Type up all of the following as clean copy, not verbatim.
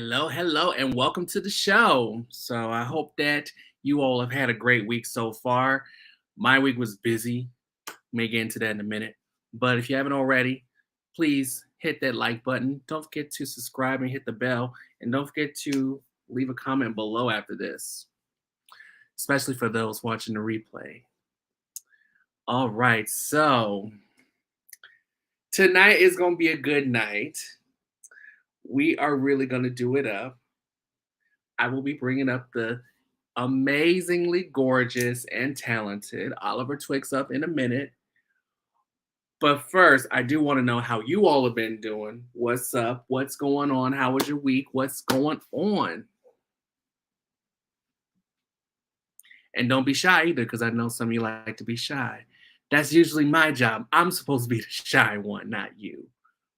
Hello, and welcome to the show. So I hope that you all have had a great week so far. My week was busy. May get into that in a minute. But if you haven't already, please hit that like button. Don't forget to subscribe and hit the bell. And don't forget to leave a comment below after this, especially for those watching the replay. All right, so tonight is going to be a good night. We are really going to do it up. I will be bringing up the amazingly gorgeous and talented Oliver Twix up in a minute. But first, I do want to know how you all have been doing. What's up? What's going on? How was your week? What's going on? And don't be shy either, because I know some of you like to be shy. That's usually my job. I'm supposed to be the shy one, not you.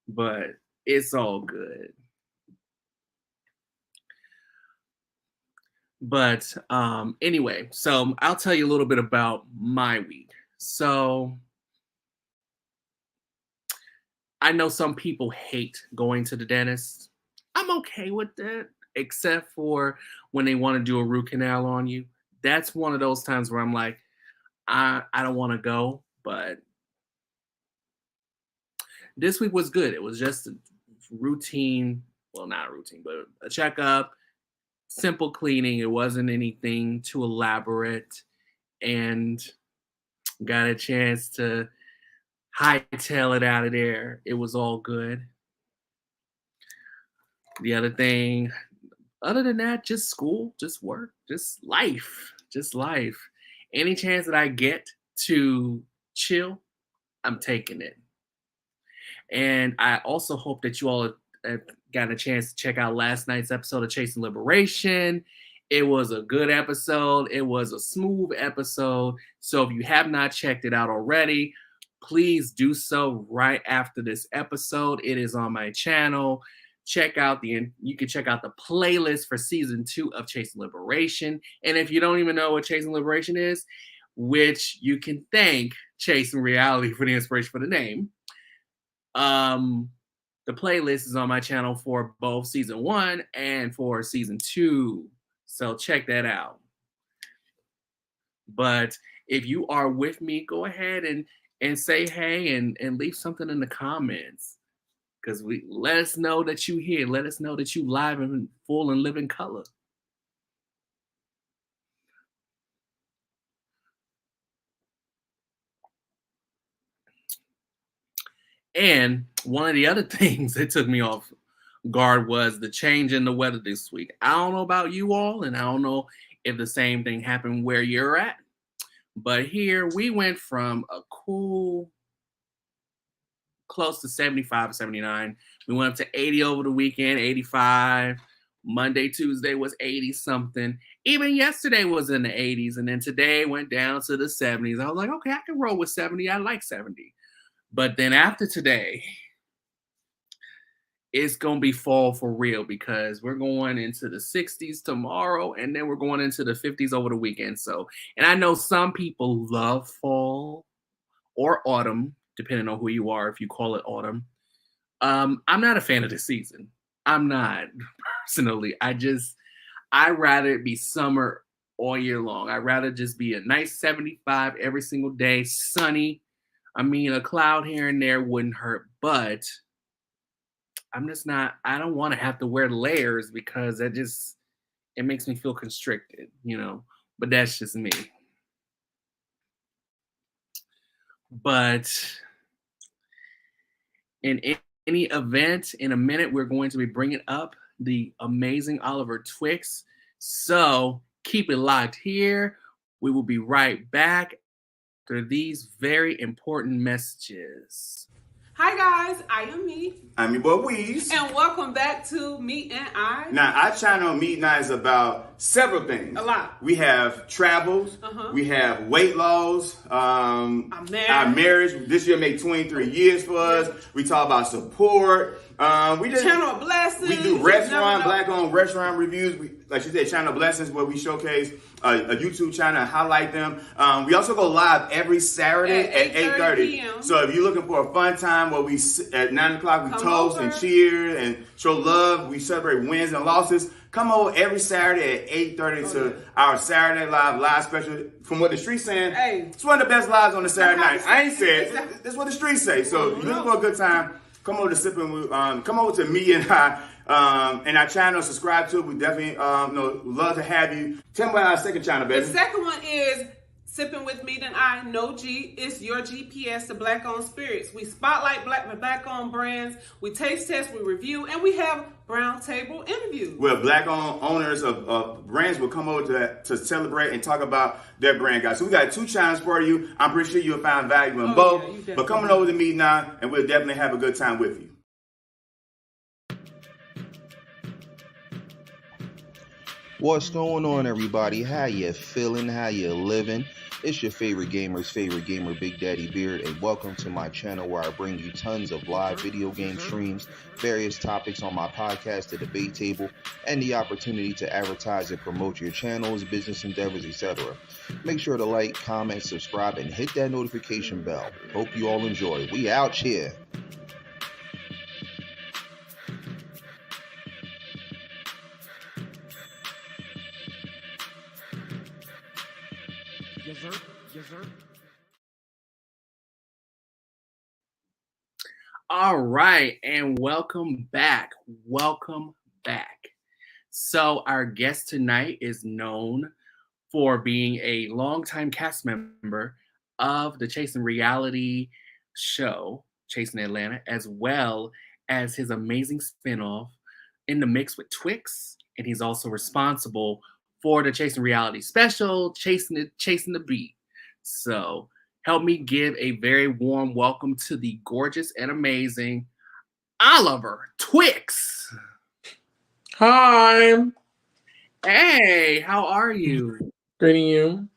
But it's all good. But anyway, so I'll tell you a little bit about my week. So I know some people hate going to the dentist. I'm okay with that, except for when they want to do a root canal on you. That's one of those times where I'm like, I don't want to go. But this week was good. It was just a routine, well, not a routine, but a checkup. Simple cleaning. It wasn't anything too elaborate, and got a chance to hightail it out of there. It was all good. The other thing, other than that, just school, just work, just life. Any chance that I get to chill, I'm taking it. And I also hope that you all have got a chance to check out last night's episode of Chasing Liberation. It was a good episode. It was a smooth episode. So if you have not checked it out already, please do so right after this episode. It is on my channel. You can check out the playlist for season 2 of Chasing Liberation. And if you don't even know what Chasing Liberation is, which you can thank Chasing Reality for the inspiration for the name, the playlist is on my channel for both season 1 and for season 2. So check that out. But if you are with me, go ahead and say hey and leave something in the comments. Because let us know that you here. Let us know that you live and full and live in color. And one of the other things that took me off guard was the change in the weather this week. I don't know about you all, and I don't know if the same thing happened where you're at. But here we went from a cool, close to 75, 79. We went up to 80 over the weekend, 85. Monday, Tuesday was 80 something. Even yesterday was in the 80s. And then today went down to the 70s. I was like, okay, I can roll with 70. I like 70. But then after today, it's going to be fall for real, because we're going into the 60s tomorrow, and then we're going into the 50s over the weekend. So, and I know some people love fall or autumn, depending on who you are, if you call it autumn. I'm not a fan of the season. I'm not, personally. I'd rather it be summer all year long. I'd rather just be a nice 75 every single day, sunny. I mean, a cloud here and there wouldn't hurt, but I don't want to have to wear layers, because it makes me feel constricted, but that's just me. But in any event, in a minute, we're going to be bringing up the amazing Oliver Twix. So keep it locked here. We will be right back after these very important messages. Hi guys, I am Me. I'm your boy Weez. And welcome back to Me and I. Now, our channel Me and I is about several things. A lot. We have travels. We have weight loss. Our marriage. This year made 23 years for us. We talk about support. We just Channel of Blessings. We do restaurant, black-owned restaurant reviews. Like you said, Channel of Blessings, where we showcase a YouTube channel and highlight them. We also go live every Saturday at 8:30 p.m. So if you're looking for a fun time where we at 9 o'clock we toast and cheer and show love, we celebrate wins and losses. Come over every Saturday at 8:30 to our Saturday live special. From what the streets saying, it's one of the best lives on the Saturday night. I ain't said it. This is what the streets say. So if you're looking for a good time, come over to come over to me and our channel. Subscribe to it. We definitely love to have you. Tell me about our second channel, baby. The second one is Sipping with Me Then I. No G. It's your GPS to Black-owned spirits. We spotlight Black-owned brands. We taste test. We review, and we have brown table interviews. Well, Black-owned owners of brands will come over to celebrate and talk about their brand, guys. So we got two channels for you. I'm pretty sure you'll find value in both. Yeah, but coming over to me now, and we'll definitely have a good time with you. What's going on, everybody? How you feeling? How you living? It's your favorite gamer's favorite gamer, Big Daddy Beard, and welcome to my channel where I bring you tons of live video game streams, various topics on my podcast, The Debate Table, and the opportunity to advertise and promote your channels, business endeavors, etc. Make sure to like, comment, subscribe, and hit that notification bell. Hope you all enjoy. We out here. Yes, sir. All right, and welcome back. Welcome back. So our guest tonight is known for being a longtime cast member of the Chasing Reality show, Chasing Atlanta, as well as his amazing spinoff In the Mix with Twix, and he's also responsible for the Chasing Reality special, Chasing the Beat. So help me give a very warm welcome to the gorgeous and amazing Oliver Twix. Hi. Hey, how are you? Greeting you.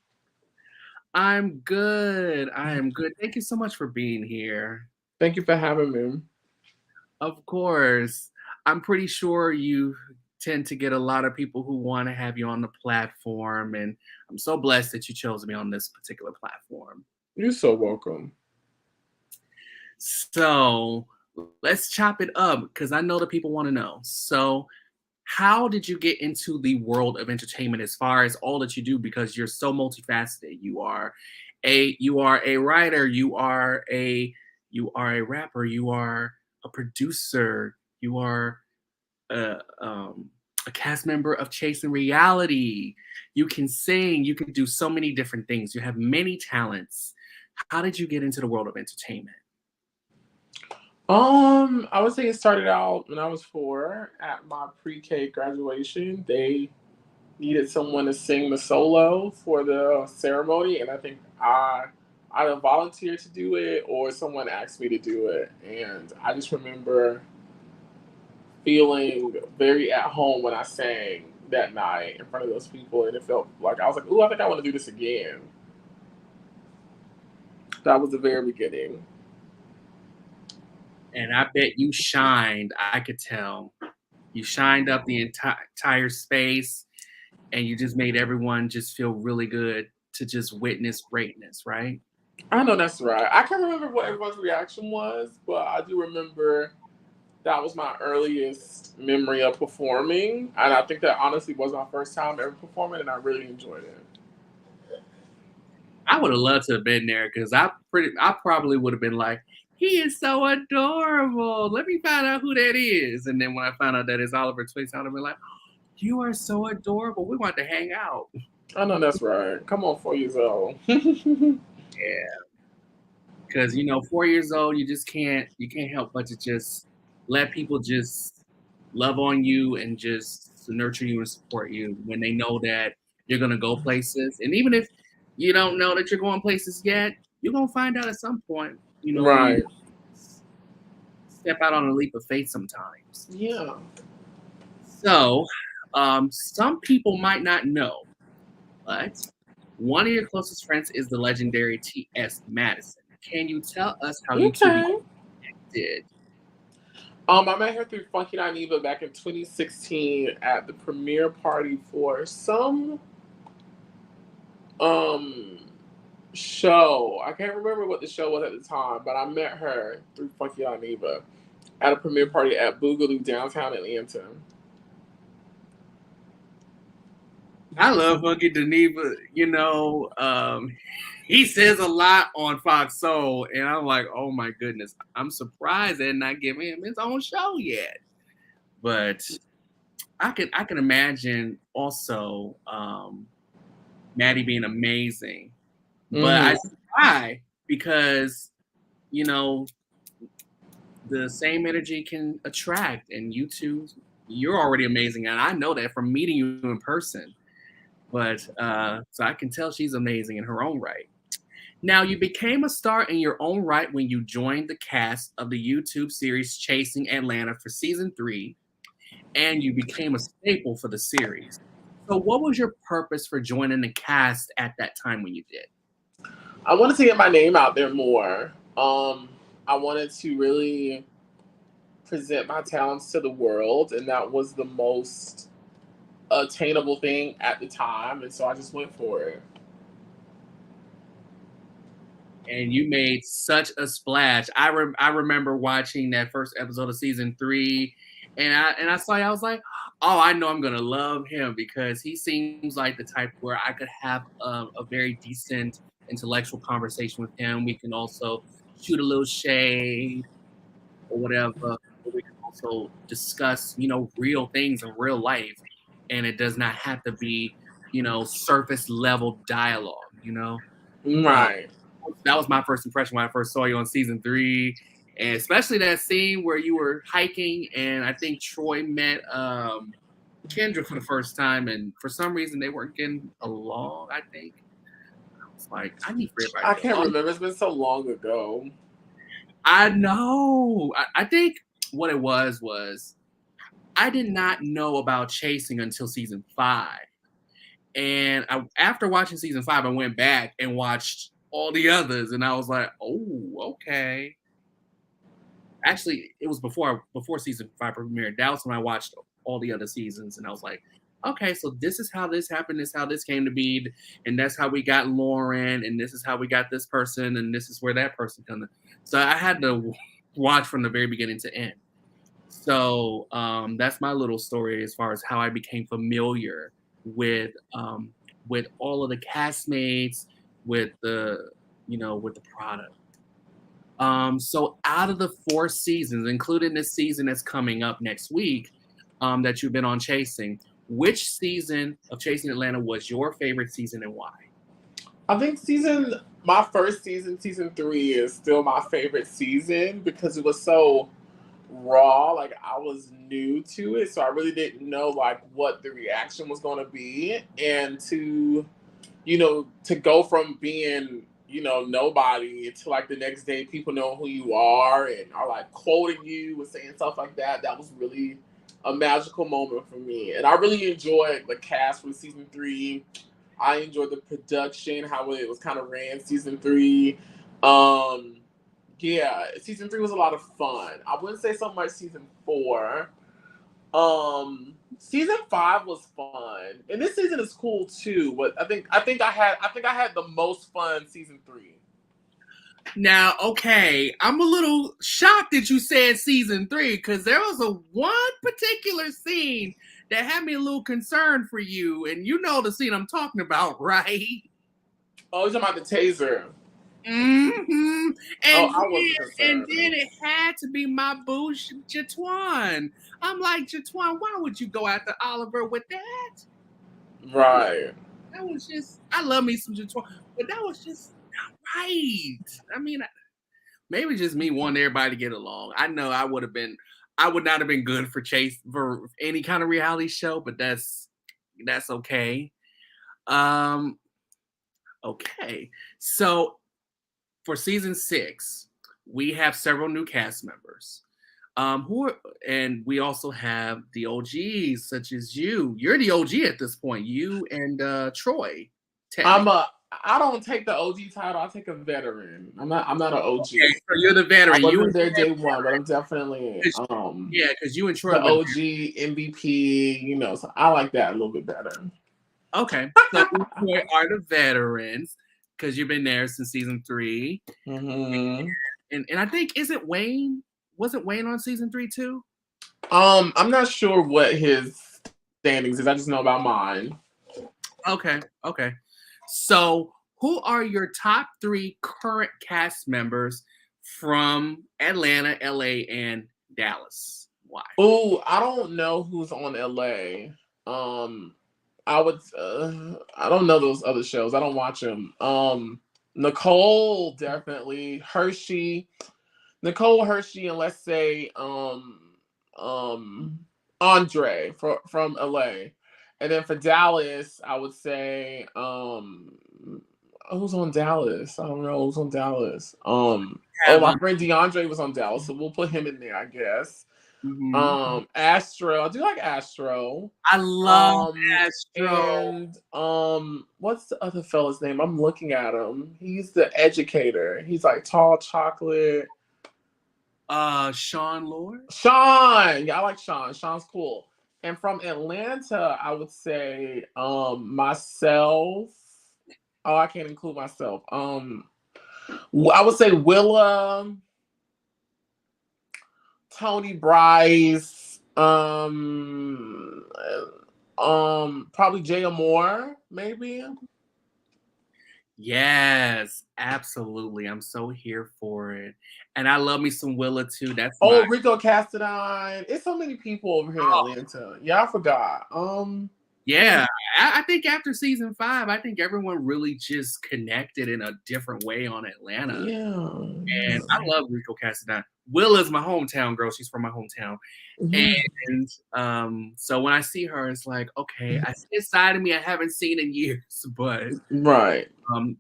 I'm good. Thank you so much for being here. Thank you for having me. Of course. I'm pretty sure you tend to get a lot of people who want to have you on the platform, and I'm so blessed that you chose me on this particular platform. You're so welcome. So let's chop it up, because I know that people want to know. So how did you get into the world of entertainment as far as all that you do? Because you're so multifaceted. You are a writer, you are a rapper, you are a producer, you are a cast member of Chasing Reality. You can sing, you can do so many different things. You have many talents. How did you get into the world of entertainment? I would say it started out when I was 4 at my pre-K graduation. They needed someone to sing the solo for the ceremony, and I think I either volunteered to do it or someone asked me to do it. And I just remember feeling very at home when I sang that night in front of those people, and it felt like I was like, "Ooh, I think I want to do this again." That was the very beginning. And I bet you shined. I could tell. You shined up the entire space, and you just made everyone just feel really good to just witness greatness, right? I know that's right. I can't remember what everyone's reaction was, but I do remember that was my earliest memory of performing. And I think that honestly was my first time ever performing, and I really enjoyed it. I would have loved to have been there, because I probably would have been like, he is so adorable. Let me find out who that is. And then when I found out that it's Oliver Twix, I would have been like, you are so adorable. We want to hang out. I know that's right. Come on, 4 years old. Yeah. Because, 4 years old, you can't help but to just let people just love on you and just nurture you and support you when they know that you're going to go places. And even if you don't know that you're going places yet, you're going to find out at some point. Right. Step out on a leap of faith sometimes. Yeah. So, some people might not know, but one of your closest friends is the legendary T.S. Madison. Can you tell us how you two connected? I met her through Funky Dineva back in 2016 at the premiere party for some show. I can't remember what the show was at the time, but I met her through Funky Dineva at a premiere party at Boogaloo downtown Atlanta. I love Funky Dineva. He says a lot on Fox Soul, and I'm like, oh my goodness, I'm surprised they're not giving him his own show yet. But I can imagine also Maddie being amazing. But I see why, because the same energy can attract, and you two, you're already amazing, and I know that from meeting you in person. But so I can tell she's amazing in her own right. Now, you became a star in your own right when you joined the cast of the YouTube series Chasing Atlanta for season 3, and you became a staple for the series. So what was your purpose for joining the cast at that time when you did? I wanted to get my name out there more. I wanted to really present my talents to the world, and that was the most attainable thing at the time, and so I just went for it. And you made such a splash. I remember watching that first episode of season 3, and I saw you. I was like, oh, I know I'm gonna love him, because he seems like the type where I could have a very decent intellectual conversation with him. We can also shoot a little shade or whatever. But we can also discuss, real things in real life, and it does not have to be, surface level dialogue. Right. That was my first impression when I first saw you on season 3, and especially that scene where you were hiking, and I think Troy met Kendra for the first time, and for some reason they weren't getting along. I think I was like, I need for everybody. I can't remember. It's been so long ago. I know. I think what it was I did not know about Chasing until season 5, and after watching season 5, I went back and watched all the others, and I was like, oh, okay. Actually, it was before season 5 premiered. That was when I watched all the other seasons, and I was like, okay, so this is how this happened, this is how this came to be, and that's how we got Lauren, and this is how we got this person, and this is where that person comes in. So I had to watch from the very beginning to end. So that's my little story as far as how I became familiar with all of the castmates, with the product. So out of the 4 seasons, including this season that's coming up next week, that you've been on Chasing, which season of Chasing Atlanta was your favorite season, and why? I think my first season, season 3, is still my favorite season because it was so raw. Like, I was new to it, so I really didn't know like what the reaction was going to be, and to go from being nobody to like the next day people know who you are and are like quoting you and saying stuff like that. That was really a magical moment for me, and I really enjoyed the cast for season 3. I enjoyed the production, how it was kind of ran season 3. Yeah, season 3 was a lot of fun. I wouldn't say so much season 4. Season 5 was fun, and this season is cool too. But I think I had the most fun season 3. Now, okay, I'm a little shocked that you said season 3, because there was one particular scene that had me a little concerned for you, and you know the scene I'm talking about, right? Oh, you're talking about the taser. Mm-hmm. And then it had to be my boo, Jatwan. I'm like, Jatwan, why would you go after Oliver with that? Right. That was just, I love me some Jatwan, but that was just not right. I mean, maybe just me wanting everybody to get along. I know I would not have been good for any kind of reality show, but that's okay. Okay, so for season 6, we have several new cast members. And we also have the OGs, such as you. You're the OG at this point. You and Troy. I'm I don't take the OG title. I take a veteran. I'm not an OG. Okay, so you're the I veteran. wasn't there day one, but I'm definitely Yeah, because you and Troy the were OG MVP. You know, so I like that a little bit better. okay. So you and Troy are the veterans because you've been there since season 3. Mm-hmm. And I think isn't Wayne? Wasn't Wayne on season 3 too? I'm not sure what his standings is. I just know about mine. Okay. So, who are your top 3 current cast members from Atlanta, LA, and Dallas? Why? Oh, I don't know who's on LA. I don't know those other shows. I don't watch them. Nicole definitely, Nicole Hershey, and let's say Andre from LA. And then for Dallas, I would say who's on Dallas? I don't know who's on Dallas. My friend DeAndre was on Dallas, so we'll put him in there, I guess. Astro, I do like Astro. I love Astro. And what's the other fella's name? I'm looking at him. He's the educator. He's like tall chocolate. Sean Lord. Sean, yeah, I like Sean. Sean's cool. And from Atlanta, I would say myself. Oh, I can't include myself. I would say Willa, Tony Bryce, probably Jay Moore, maybe. Yes, absolutely. I'm so here for it. And I love me some Willa too. That's Rico Castadine. It's so many people over here in Atlanta. Yeah, I forgot. Yeah, I think after season 5, I think everyone really just connected in a different way on Atlanta. Yeah. And I love Rico Castadine. Willa's my hometown girl. She's from my hometown. And so when I see her, it's like, okay, I see a side of me I haven't seen in years, but right.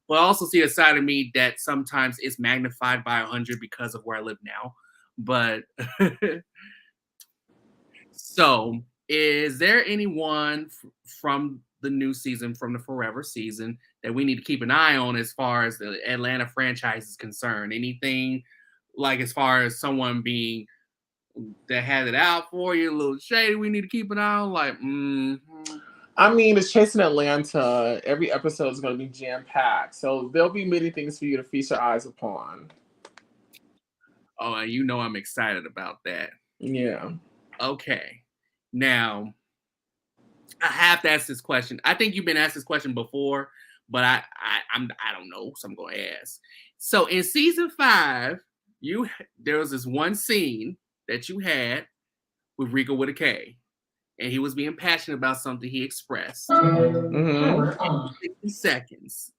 But I also see a side of me that sometimes is magnified by 100 because of where I live now. But so, is there anyone from the new season, from the Forever season, that we need to keep an eye on as far as the Atlanta franchise is concerned? Anything like as far as someone being that had it out for you, a little shady, we need to keep an eye on? Like, I mean, it's Chasing Atlanta. Every episode is going to be jam-packed. So there'll be many things for you to feast your eyes upon. Oh, and you know I'm excited about that. Yeah. Okay. Now, I have to ask this question. I think you've been asked this question before, but I don't know, so I'm going to ask. So in season 5, there was this one scene that you had with Rico with a K, and he was being passionate about something he expressed. 60 seconds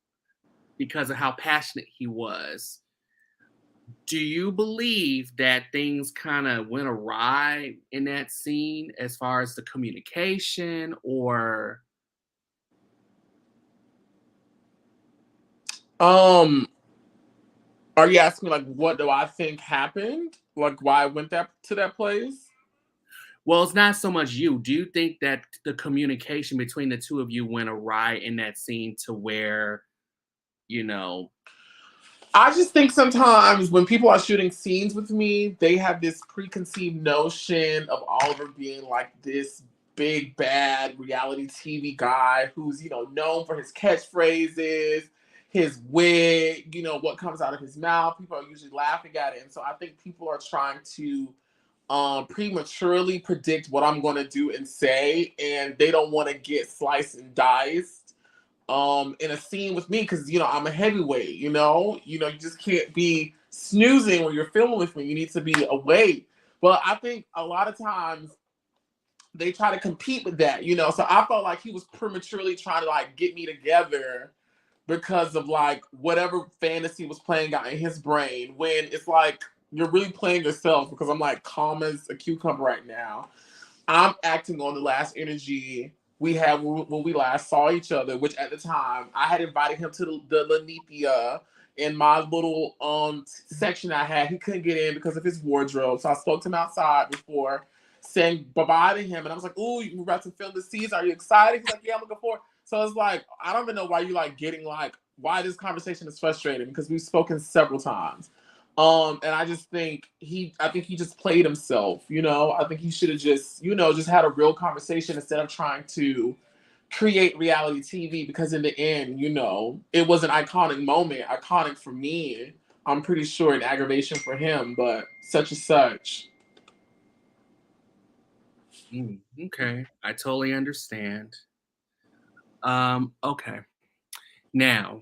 because of how passionate he was. Do you believe that things kind of went awry in that scene as far as the communication, or? Are you asking like what do I think happened? Like why I went to that place? Well, it's not so much you. Do you think that the communication between the two of you went awry in that scene to where, I just think sometimes when people are shooting scenes with me, they have this preconceived notion of Oliver being like this big bad reality TV guy who's, known for his catchphrases, his wig, what comes out of his mouth. People are usually laughing at it. And so I think people are trying to prematurely predict what I'm going to do and say, and they don't want to get sliced and diced in a scene with me because I'm a heavyweight. You just can't be snoozing when you're filming with me. You need to be awake. But I think a lot of times they try to compete with that. So I felt like he was prematurely trying to like get me together because of like whatever fantasy was playing out in his brain, when it's like you're really playing yourself, because I'm like calm as a cucumber right now. I'm acting on the last energy we had when we last saw each other, which at the time I had invited him to the Lanithia in my little section I had. He couldn't get in because of his wardrobe. So I spoke to him outside before saying bye-bye to him. And I was like, "Ooh, we're about to film the season. Are you excited?" He's like, "Yeah, I'm looking forward." So it's like, I don't even know why you like getting like why this conversation is frustrating, because we've spoken several times. And I just think I think he just played himself, you know. I think he should have just, you know, just had a real conversation instead of trying to create reality TV, because in the end, you know, it was an iconic moment, iconic for me. I'm pretty sure an aggravation for him, but such as such. Okay, I totally understand. Okay. Now,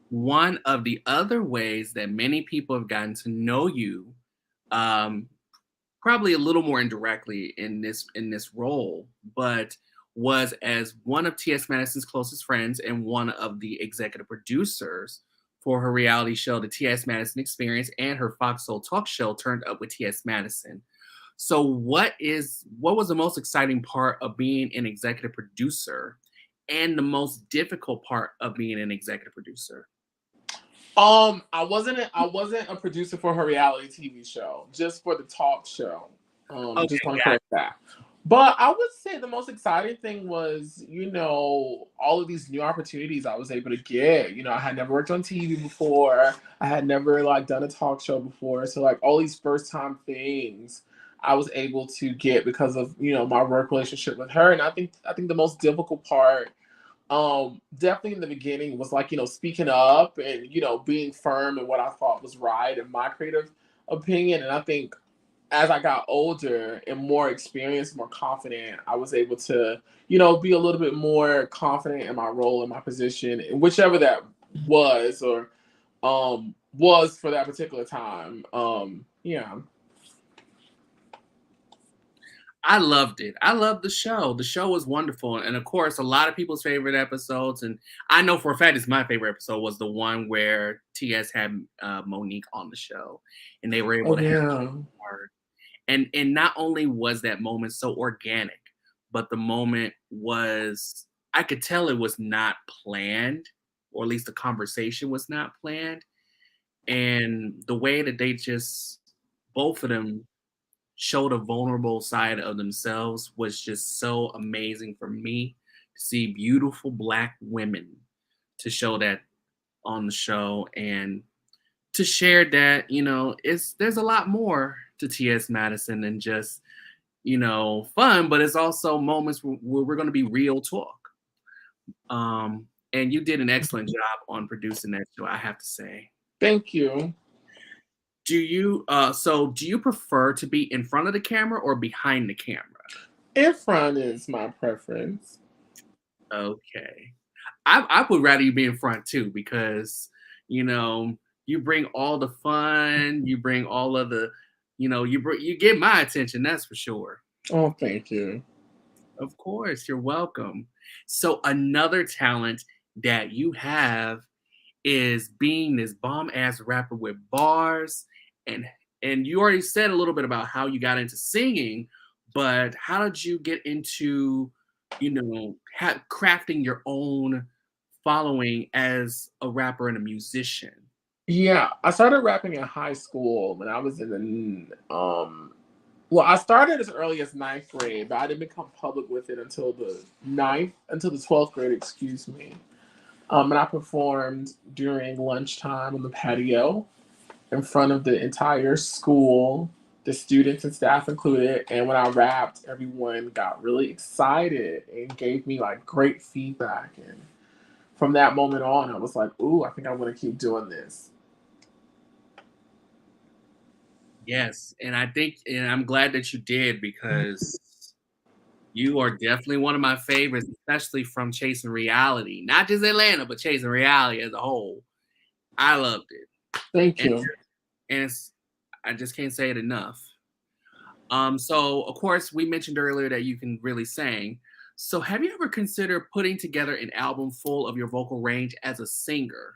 one of the other ways that many people have gotten to know you, um, probably a little more indirectly in this role, but was as one of T.S. Madison's closest friends and one of the executive producers for her reality show, The T.S. Madison Experience, and her Fox Soul talk show, Turned Up with T.S. Madison. So, what was the most exciting part of being an executive producer, and the most difficult part of being an executive producer? I wasn't a producer for her reality TV show, just for the talk show. Just Okay, want to got correct that. But I would say the most exciting thing was, you know, all of these new opportunities I was able to get. You know, I had never worked on TV before. I had never like done a talk show before. So like all these first time things I was able to get because of, you know, my work relationship with her. And I think the most difficult part, definitely in the beginning, was like, you know, speaking up and, you know, being firm in what I thought was right and my creative opinion. And I think as I got older and more experienced, more confident, I was able to, you know, be a little bit more confident in my role and my position, and whichever that was, or was for that particular time. Yeah. I loved it. I loved the show. The show was wonderful. And of course, a lot of people's favorite episodes, and I know for a fact it's my favorite episode, was the one where TS had Monique on the show and they were able Oh to have yeah. her. And not only was that moment so organic, but the moment was, I could tell it was not planned, or at least the conversation was not planned. And the way that they just, both of them, showed a vulnerable side of themselves was just so amazing for me to see beautiful Black women to show that on the show, and to share that, you know, there's a lot more to T.S. Madison than just, you know, fun, but it's also moments where we're going to be real talk. And you did an excellent job on producing that show, I have to say. Thank you. Do you prefer to be in front of the camera or behind the camera? In front is my preference. Okay. I would rather you be in front too, because, you know, you bring all the fun, you bring all of the, you know, you get my attention, that's for sure. Oh, thank you. Of course, you're welcome. So another talent that you have is being this bomb ass rapper with bars, and you already said a little bit about how you got into singing, but how did you get into, you know, crafting your own following as a rapper and a musician? Yeah, I started rapping in high school when I was in the well, I started as early as ninth grade, but I didn't become public with it until the 12th grade, excuse me. And I performed during lunchtime on the patio in front of the entire school, the students and staff included. And when I rapped, everyone got really excited and gave me like great feedback. And from that moment on, I was like, ooh, I think I want to keep doing this. Yes, and I'm glad that you did, because you are definitely one of my favorites, especially from Chasing Reality. Not just Atlanta, but Chasing Reality as a whole. I loved it. Thank And, you. I just can't say it enough. So of course we mentioned earlier that you can really sing. So have you ever considered putting together an album full of your vocal range as a singer?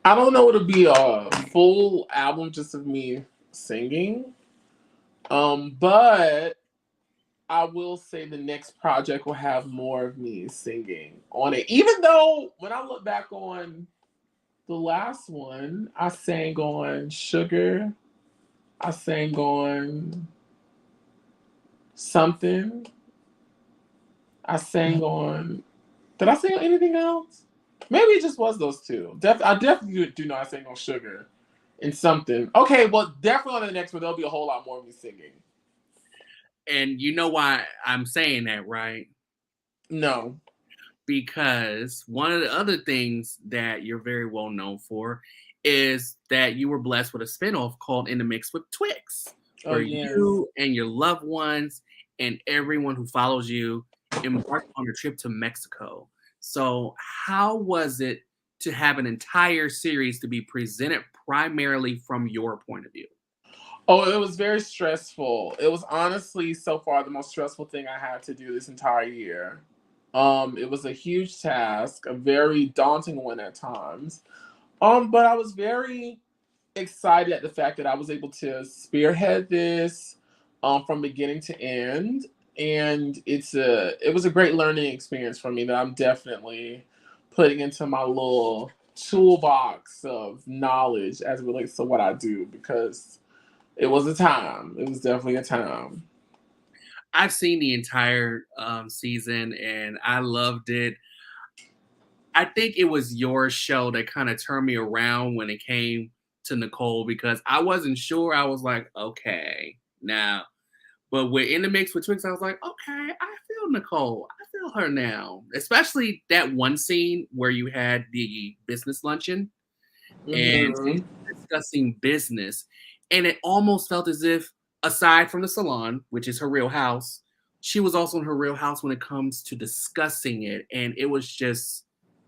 I don't know it'll be a full album just of me singing. But I will say the next project will have more of me singing on it. Even though when I look back on the last one, I sang on Sugar. I sang on Something. I sang on Did I sing on anything else? Maybe it just was those two. I definitely do know I sang on Sugar and something. Okay, well, definitely on the next one, there'll be a whole lot more of me singing. And you know why I'm saying that, right? No. Because one of the other things that you're very well known for is that you were blessed with a spinoff called In the Mix with Twix, where yes. you and your loved ones and everyone who follows you embarked on a trip to Mexico. So how was it to have an entire series to be presented primarily from your point of view? Oh, it was very stressful. It was honestly so far the most stressful thing I had to do this entire year. It was a huge task, a very daunting one at times. But I was very excited at the fact that I was able to spearhead this from beginning to end. And it was a great learning experience for me that I'm definitely putting into my little toolbox of knowledge as it relates to what I do, because it was a time. It was definitely a time. I've seen the entire season and I loved it. I think it was your show that kind of turned me around when it came to Nicole, because I wasn't sure. I was like, okay, now. But with In the Mix with Twix, I was like, okay, I feel Nicole. I feel her now. Especially that one scene where you had the business luncheon and discussing business. And it almost felt as if, aside from the salon, which is her real house, she was also in her real house when it comes to discussing it. And it was just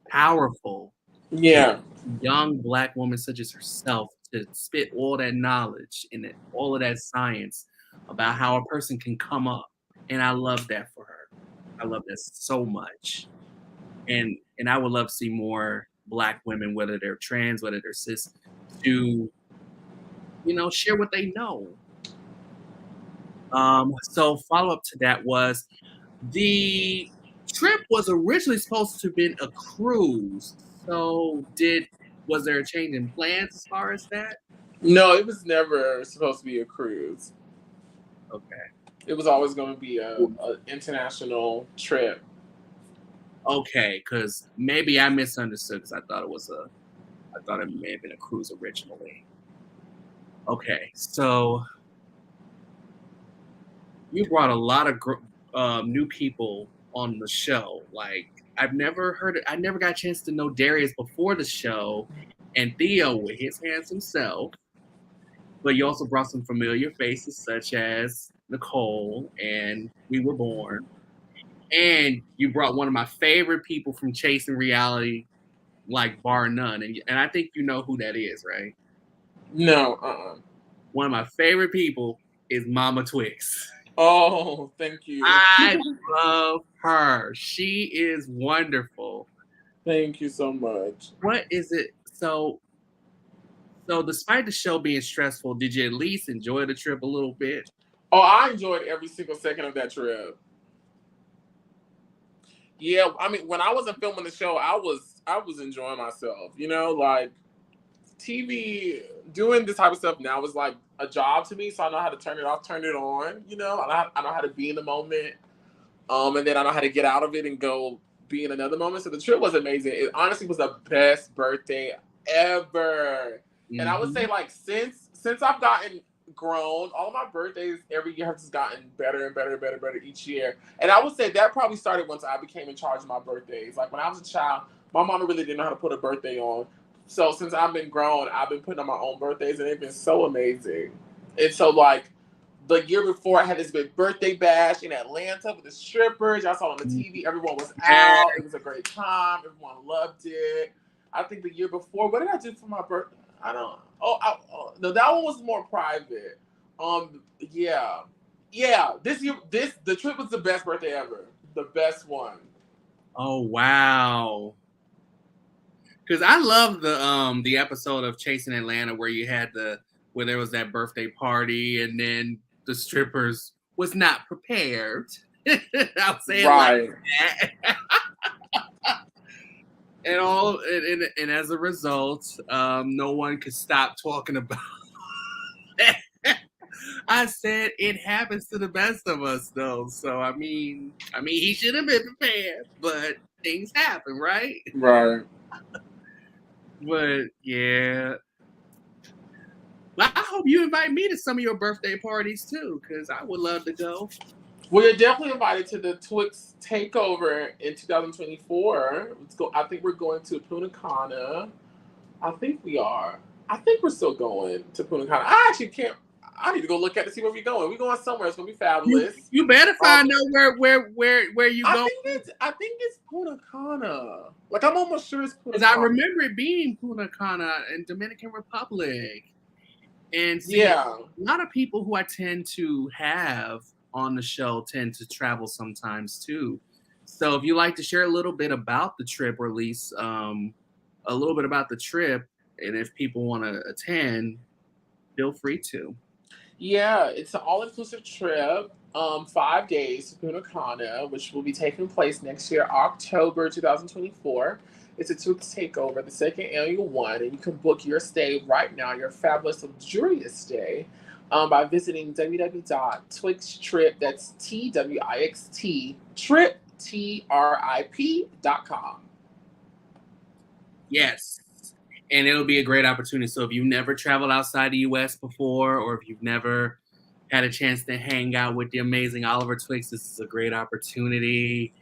powerful. Yeah. Young Black woman such as herself to spit all that knowledge and all of that science about how a person can come up. And I love that for her. I love that so much. And I would love to see more Black women, whether they're trans, whether they're cis, to, share what they know. So follow-up to that was, the trip was originally supposed to have been a cruise. So was there a change in plans as far as that? No, it was never supposed to be a cruise. Okay. It was always going to be a international trip. Okay, because maybe I misunderstood, because I thought it may have been a cruise originally. Okay, so you brought a lot of new people on the show. Like, I never got a chance to know Darius before the show, and Theo with his handsome self. But you also brought some familiar faces such as Nicole and We Were Born. And you brought one of my favorite people from Chasing Reality, like bar none. And I think you know who that is, right? No, One of my favorite people is Mama Twix. Oh, thank you. I love her. She is wonderful. Thank you so much. What is it? So despite the show being stressful, did you at least enjoy the trip a little bit? Oh, I enjoyed every single second of that trip. Yeah, I mean, when I wasn't filming the show, I was enjoying myself. Like TV, doing this type of stuff now is like a job to me. So I know how to turn it off, turn it on. I know how to be in the moment, and then I know how to get out of it and go be in another moment. So the trip was amazing. It honestly was the best birthday ever. And I would say, like, since I've gotten grown, all of my birthdays every year have just gotten better and better and better and better each year. And I would say that probably started once I became in charge of my birthdays. Like, when I was a child, my mama really didn't know how to put a birthday on. So since I've been grown, I've been putting on my own birthdays, and they've been so amazing. And so, like, the year before, I had this big birthday bash in Atlanta with the strippers. Y'all saw it on the TV. Everyone was out. It was a great time. Everyone loved it. I think the year before, what did I do for my birthday? I don't. No, that one was more private. Yeah. This year, the trip was the best birthday ever. The best one. Oh wow! Because I love the episode of Chasing Atlanta where where there was that birthday party and then the strippers was not prepared. I'll say right. It like that. And as a result, no one could stop talking about it. I said it happens to the best of us, though. So I mean, he should have been prepared, but things happen, right? Right. But yeah, well, I hope you invite me to some of your birthday parties too, because I would love to go. Well, you're definitely invited to the Twix takeover in 2024. Let's go. I think we're going to Punta Cana. I think we are. I think we're still going to Punta Cana. I actually can't. I need to go look at to see where we're going. We're going somewhere. It's gonna be fabulous. You better find out where you go. I think it's Punta Cana. Like I'm almost sure it's Punta Because I Cana. remember it being Punta Cana in Dominican Republic. And see, Yeah. a lot of people who I tend to have on the show tend to travel sometimes too. So if you like to share a little bit about the trip, or at least a little bit about the trip, and if people want to attend, feel free to. Yeah, it's an all-inclusive trip, 5 days to Punta Cana, which will be taking place next year, October 2024. It's a Twix Takeover, the second annual one, and you can book your stay right now, your fabulous, luxurious stay, by visiting www.twixtrip, that's TWIXT, trip, TRIP.com. Yes. And it'll be a great opportunity. So if you've never traveled outside the U.S. before, or if you've never had a chance to hang out with the amazing Oliver Twix, this is a great opportunity.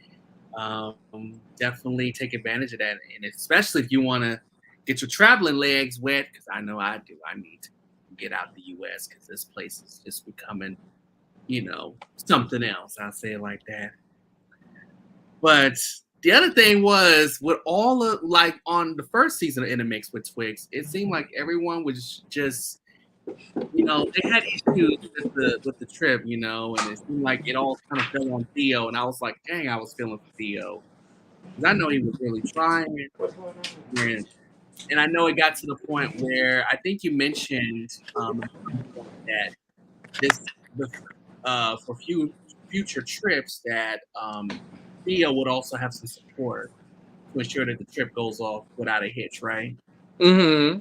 Definitely take advantage of that. And especially if you want to get your traveling legs wet, because I know I do. I need to get out the U.S. because this place is just becoming, something else. I'll say it like that. But the other thing was, with all of, like, on the first season of In the Mix with Twix, it seemed like everyone was just, they had issues with the trip, and it seemed like it all kind of fell on Theo, and I was like, dang, I was feeling for Theo. Because I know he was really trying, and I know it got to the point where I think you mentioned that for future trips that Theo would also have some support to ensure that the trip goes off without a hitch, right? Mm-hmm.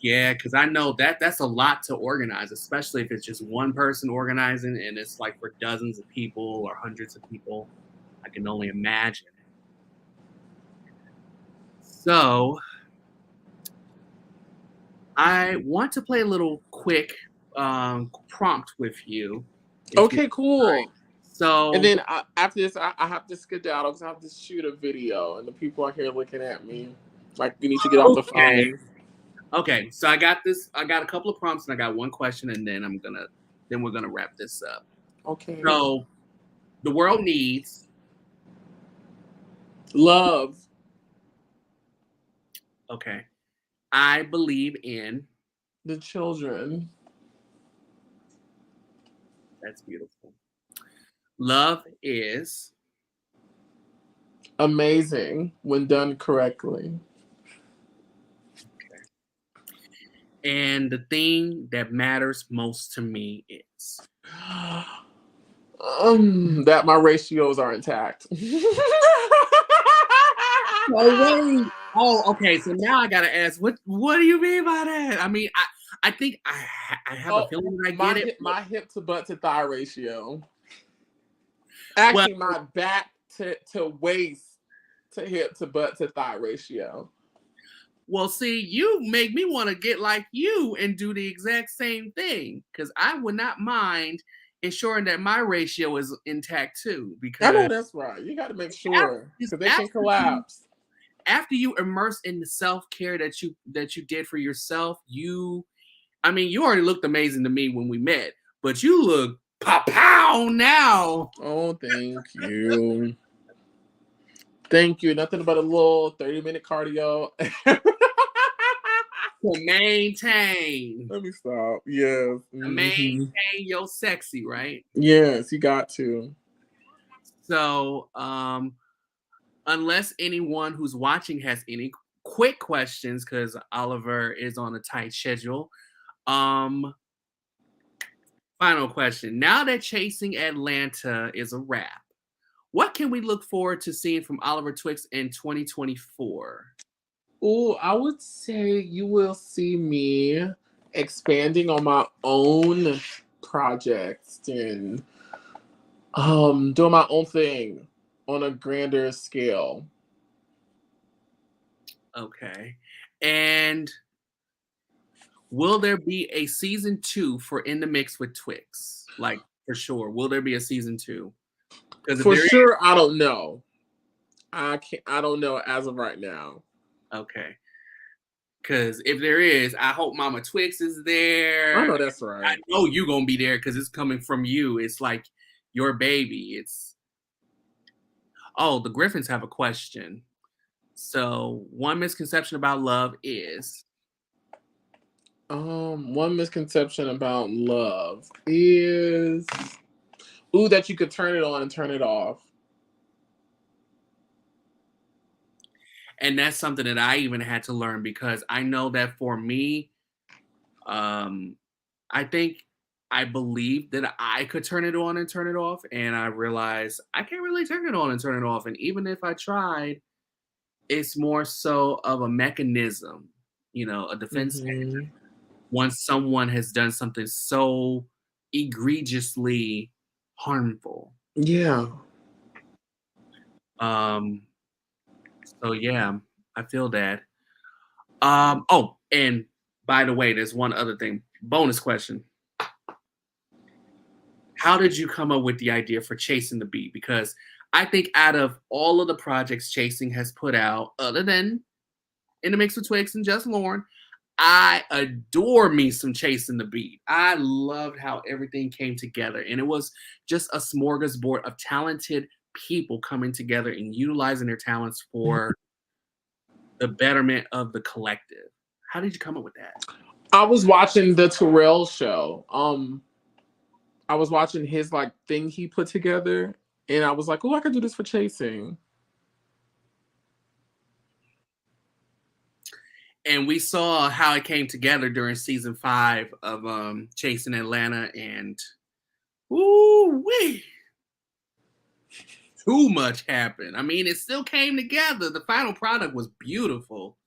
Yeah, because I know that's a lot to organize, especially if it's just one person organizing and it's like for dozens of people or hundreds of people. I can only imagine. So I want to play a little quick prompt with you. Okay, cool. Like. So, and then after this, I have to skedaddle because I have to shoot a video, and the people are here looking at me like you need to get off the phone. Okay, so I got this. I got a couple of prompts, and I got one question, and then we're gonna wrap this up. Okay. So, the world needs love. Okay, I believe in the children. That's beautiful. Love is amazing when done correctly. Okay. And the thing that matters most to me is that my ratios are intact. Oh, wait. Oh, okay. So now I gotta ask, what do you mean by that? I mean, I think I have a feeling that I get it. My hip to butt to thigh ratio. Actually, my back to waist to hip to butt to thigh ratio. Well, see, you make me want to get like you and do the exact same thing, because I would not mind ensuring that my ratio is intact too. Because I know that's right. You got to make sure because they can collapse. After you immerse in the self-care that you did for yourself, you already looked amazing to me when we met, but you look pow now. Oh, thank you. Thank you. Nothing but a little 30-minute cardio. To maintain. Let me stop. Yes. To maintain your sexy, right? Yes, you got to. So, unless anyone who's watching has any quick questions, because Oliver is on a tight schedule. Final question. Now that Chasing Atlanta is a wrap, what can we look forward to seeing from Oliver Twix in 2024? Oh, I would say you will see me expanding on my own projects and doing my own thing on a grander scale. Okay. And will there be a season 2 for In the Mix with Twix? Like, for sure. Will there be a season 2? For sure, I don't know. I don't know as of right now. Okay. Because if there is, I hope Mama Twix is there. I know that's right. I know you're going to be there because it's coming from you. It's like your baby. Oh, the Griffins have a question. So, one misconception about love is? One misconception about love is, that you could turn it on and turn it off. And that's something that I even had to learn because I know that for me, I think I believed that I could turn it on and turn it off. And I realized I can't really turn it on and turn it off. And even if I tried, it's more so of a mechanism, a defense mechanism. Once someone has done something so egregiously harmful. Yeah. So yeah, I feel that. Oh, and by the way, there's one other thing. Bonus question. How did you come up with the idea for Chasing the Beat? Because I think out of all of the projects Chasing has put out, other than In the Mix with Twix and Just Lauren, I adore me some Chasing the Beat. I loved how everything came together. And it was just a smorgasbord of talented people coming together and utilizing their talents for the betterment of the collective. How did you come up with that? I was watching the Terrell show. I was watching his thing he put together, and I was like, "Oh, I could do this for Chasing." And we saw how it came together during season 5 of Chasing Atlanta, and woo-wee, too much happened. I mean, it still came together. The final product was beautiful,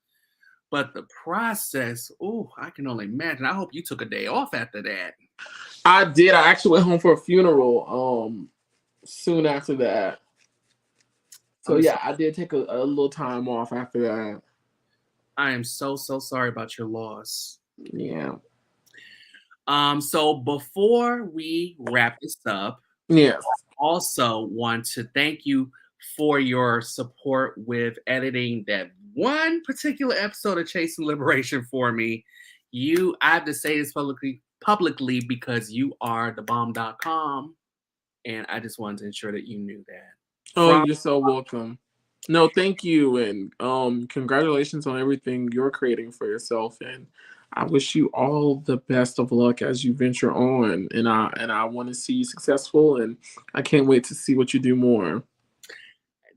but the process, I can only imagine. I hope you took a day off after that. I did. I actually went home for a funeral soon after that. So yeah, I did take a little time off after that. I am so sorry about your loss. Yeah. So before we wrap this up, yes, I also want to thank you for your support with editing that one particular episode of Chasing Liberation for me. I have to say this publicly because you are thebomb.com, and I just wanted to ensure that you knew that. Oh, you're so welcome. No, thank you, and congratulations on everything you're creating for yourself, and I wish you all the best of luck as you venture on, and I want to see you successful, and I can't wait to see what you do more.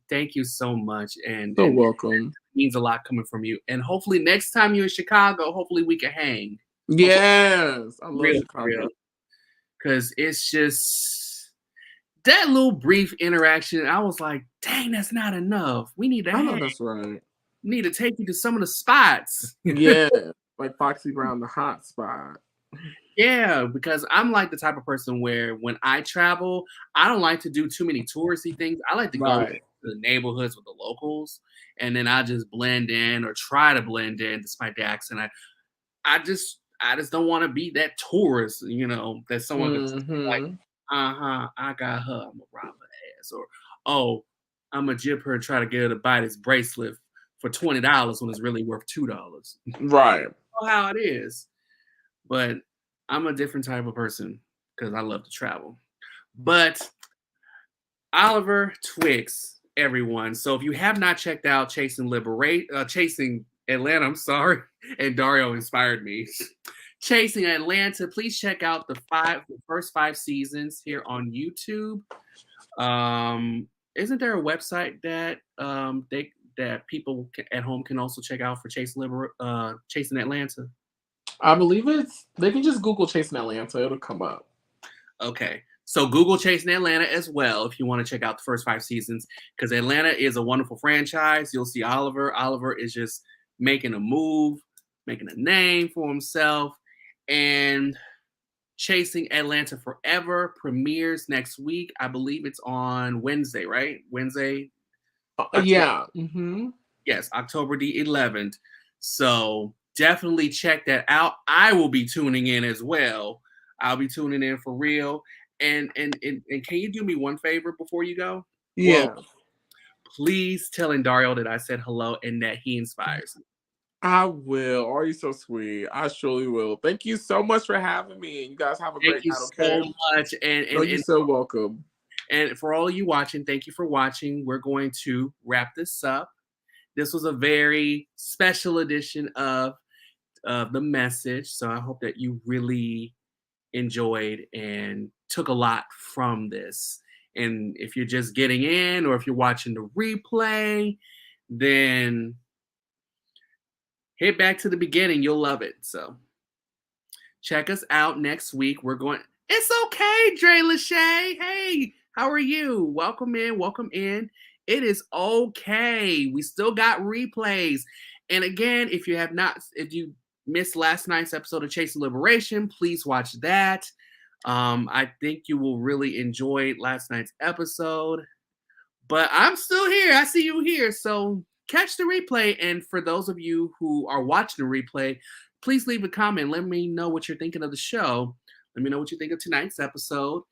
Thank you so much, and welcome. It means a lot coming from you, and hopefully next time you're in Chicago, hopefully we can hang. Yes, I love Chicago because it's just that little brief interaction. I was like, dang, that's not enough. We need to hang. I know that's right. We need to take you to some of the spots. Yeah, like Foxy Brown, the hot spot. Yeah, because I'm like the type of person where when I travel, I don't like to do too many touristy things. I like to go to the neighborhoods with the locals, and then I just blend in or try to blend in despite the accent. I just don't want to be that tourist, that someone could like, I got her, I'm gonna rob her ass, or I'm gonna jip her and try to get her to buy this bracelet for $20 when it's really worth $2. Right. I know how it is. But I'm a different type of person because I love to travel. But Oliver Twix, everyone. So if you have not checked out Chasing Atlanta, I'm sorry, and Dario inspired me. Chasing Atlanta, please check out the first 5 seasons here on YouTube. Isn't there a website that that people at home can also check out for Chasing Atlanta? I believe they can just Google Chasing Atlanta. It'll come up. Okay. So Google Chasing Atlanta as well if you want to check out the first 5 seasons, because Atlanta is a wonderful franchise. You'll see Oliver. Oliver is just making a move, making a name for himself. And Chasing Atlanta Forever premieres next week. I believe it's on Wednesday, right? Wednesday. Yeah. Mm-hmm. Yes, October the 11th. So definitely check that out. I will be tuning in as well. I'll be tuning in for real. And can you do me one favor before you go? Yeah. Well, please tell Dario that I said hello and that he inspires me. I will. Oh, you're so sweet. I surely will. Thank you so much for having me. And you guys have a Thank great you night, okay? so much. No, you're so welcome. And for all of you watching, thank you for watching. We're going to wrap this up. This was a very special edition of The Message. So I hope that you really enjoyed and took a lot from this. And if you're just getting in or if you're watching the replay, then hit back to the beginning. You'll love it. So check us out next week. We're going. It's okay, Dre Lachey. Hey, how are you? Welcome in. Welcome in. It is okay. We still got replays. And again, if you missed last night's episode of Chasing Liberation, please watch that. I think you will really enjoy last night's episode. But I'm still here. I see you here. So catch the replay. And for those of you who are watching the replay, please leave a comment. Let me know what you're thinking of the show. Let me know what you think of tonight's episode.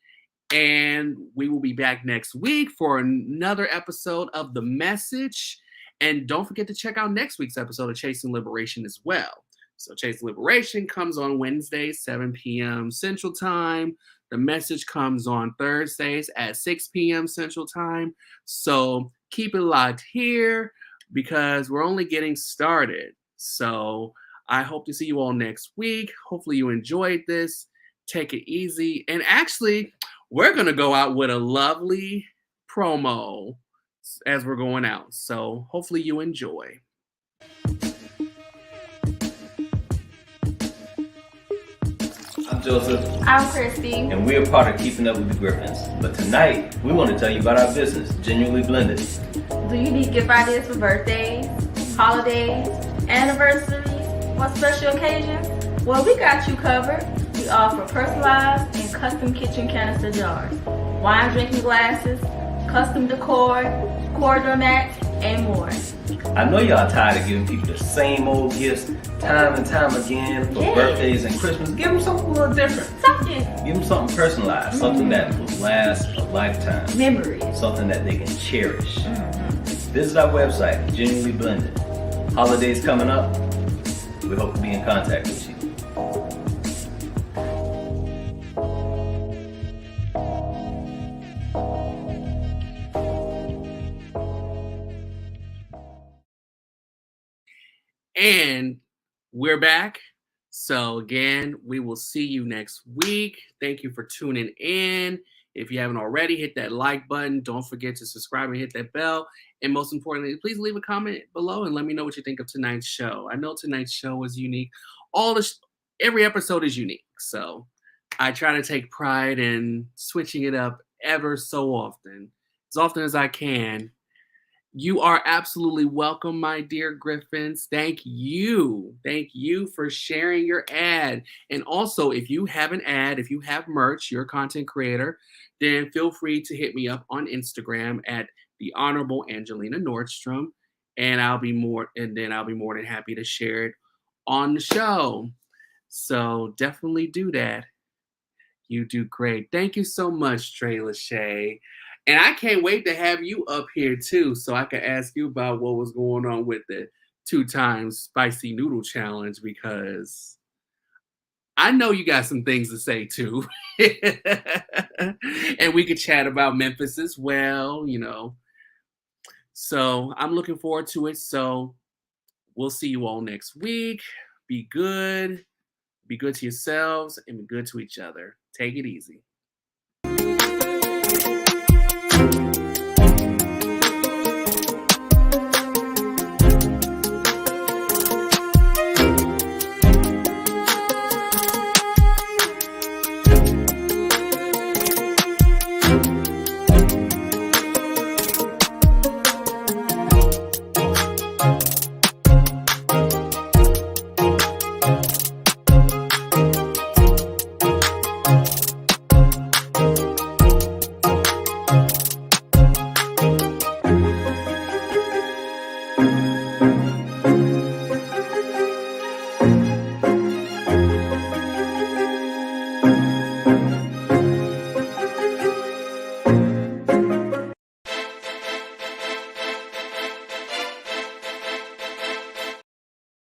And we will be back next week for another episode of The Message. And don't forget to check out next week's episode of Chasing Liberation as well. So Chasing Liberation comes on Wednesdays, 7 p.m. Central Time. The Message comes on Thursdays at 6 p.m. Central Time. So keep it locked here because we're only getting started. So I hope to see you all next week. Hopefully you enjoyed this. Take it easy. And actually, we're going to go out with a lovely promo as we're going out. So hopefully you enjoy. I'm Joseph. I'm Christy. And we're part of Keeping Up with the Griffins. But tonight, we want to tell you about our business, Genuinely Blended. Do you need gift ideas for birthdays, holidays, anniversaries, or special occasions? Well, we got you covered. We offer personalized and custom kitchen canister jars, wine drinking glasses, custom decor, corridor mats, and more. I know y'all tired of giving people the same old gifts time and time again for birthdays and Christmas. Give them something a little different. Give them something personalized, something that will last a lifetime. Memories. Something that they can cherish. Visit our website, Genuinely Blended. Holidays coming up. We hope to be in contact with you. And we're back. So again, we will see you next week. Thank you for tuning in. If you haven't already, hit that like button. Don't forget to subscribe and hit that bell. And most importantly, please leave a comment below and let me know what you think of tonight's show. I know tonight's show is unique. Every episode is unique. So I try to take pride in switching it up ever so often as I can. You are absolutely welcome, my dear Griffins. Thank you. Thank you for sharing your ad. And also, if you have an ad, if you have merch, you're a content creator, then feel free to hit me up on Instagram at the Honorable Angelina Nordstrom, and I'll be more than happy to share it on the show. So definitely do that. You do great. Thank you so much, Trey Lachey. And I can't wait to have you up here too, so I can ask you about what was going on with the 2 times spicy noodle challenge, because I know you got some things to say too. And we could chat about Memphis as well, you know. So I'm looking forward to it. So we'll see you all next week. Be good. Be good to yourselves and be good to each other. Take it easy.